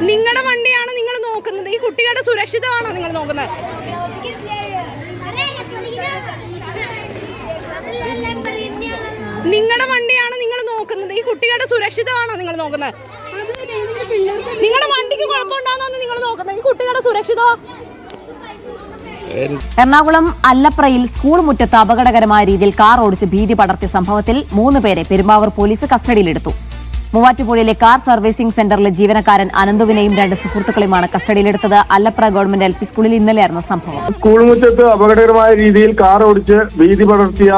നിങ്ങളുടെ വണ്ടിയാണ് നിങ്ങൾ നോക്കുന്നത്. ഈ കുട്ടികളുടെ സുരക്ഷിതമാണോ നിങ്ങൾ നോക്കുന്നത്? നിങ്ങളുടെ വണ്ടിയാണ് നിങ്ങൾ നോക്കുന്നത്. ഈ കുട്ടികളുടെ സുരക്ഷിതമാണോ നിങ്ങൾ നോക്കുന്നത്? നിങ്ങളുടെ വണ്ടിക്ക് കുഴപ്പമുണ്ടാകുന്ന നിങ്ങൾ നോക്കുന്നത്. ഈ കുട്ടികളുടെ സുരക്ഷിതമോ? എറണാകുളം അല്ലപ്രയിൽ സ്കൂൾ മുറ്റത്ത് അപകടകരമായ രീതിയിൽ കാർ ഓടിച്ച് ഭീതി പടർത്തിയ സംഭവത്തിൽ 3 പേരെ പെരുമ്പാവൂർ പോലീസ് കസ്റ്റഡിയിലെടുത്തു. മൂവാറ്റുപുഴയിലെ കാർ സർവീസിംഗ് സെന്ററിലെ ജീവനക്കാരൻ അനന്തുവിനെയും 2 സുഹൃത്തുക്കളെയുമാണ് കസ്റ്റഡിയിലെടുത്തത്. അല്ലപ്ര ഗവൺമെന്റ് LP സ്കൂളിൽ ഇന്നലെയായിരുന്നു സംഭവം. സ്കൂൾ മുറ്റത്ത് അപകടകരമായ രീതിയിൽ കാർ ഓടിച്ച് ഭീതി പടർത്തിയ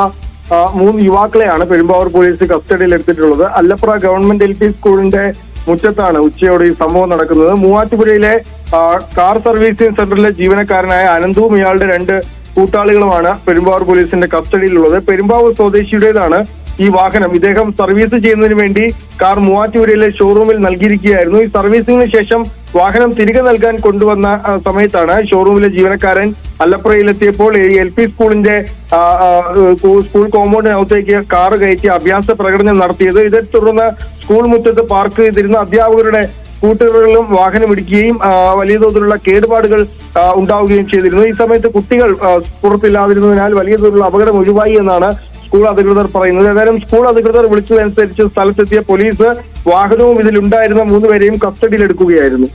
3 യുവാക്കളെയാണ് പെരുമ്പാവൂർ പോലീസ് കസ്റ്റഡിയിലെടുത്തിട്ടുള്ളത്. അല്ലപ്ര ഗവൺമെന്റ് LP സ്കൂളിന്റെ മുറ്റത്താണ് ഉച്ചയോടെ ഈ സംഭവം നടക്കുന്നത്. മൂവാറ്റുപുഴയിലെ കാർ സർവീസിംഗ് സെന്ററിലെ ജീവനക്കാരനായ അനന്തുവും ഇയാളുടെ 2 കൂട്ടാളികളുമാണ് പെരുമ്പാവൂർ പോലീസിന്റെ കസ്റ്റഡിയിലുള്ളത്. പെരുമ്പാവൂർ സ്വദേശിയുടേതാണ് ഈ വാഹനം. ഇദ്ദേഹം സർവീസ് ചെയ്യുന്നതിന് വേണ്ടി കാർ മൂവാറ്റുപുഴയിലെ ഷോറൂമിൽ നൽകിയിരിക്കുകയായിരുന്നു. ഈ സർവീസിംഗിന് ശേഷം വാഹനം തിരികെ നൽകാൻ കൊണ്ടുവന്ന സമയത്താണ് ഷോറൂമിലെ ജീവനക്കാരൻ അല്ലപ്രയിലെത്തിയപ്പോൾ LP സ്കൂളിന്റെ സ്കൂൾ കോമ്പൗണ്ടിനകത്തേക്ക് കാറ് കയറ്റി അഭ്യാസ പ്രകടനം നടത്തിയത്. ഇതേ തുടർന്ന് സ്കൂൾ മുറ്റത്ത് പാർക്ക് ചെയ്തിരുന്ന അധ്യാപകരുടെ സ്കൂട്ടറുകളിലും വാഹനം ഇടിക്കുകയും വലിയ തോതിലുള്ള കേടുപാടുകൾ ഉണ്ടാവുകയും ചെയ്തിരുന്നു. ഈ സമയത്ത് കുട്ടികൾ പുറത്തില്ലാതിരുന്നതിനാൽ വലിയ തോതിലുള്ള അപകടം ഒഴിവായി എന്നാണ് സ്കൂൾ അധികൃതർ പറയുന്നത്. ഏതായാലും സ്കൂൾ അധികൃതർ വിളിച്ചതനുസരിച്ച് സ്ഥലത്തെത്തിയ പോലീസ് വാഹനവും ഇതിലുണ്ടായിരുന്ന 3 പേരെയും കസ്റ്റഡിയിലെടുക്കുകയായിരുന്നു.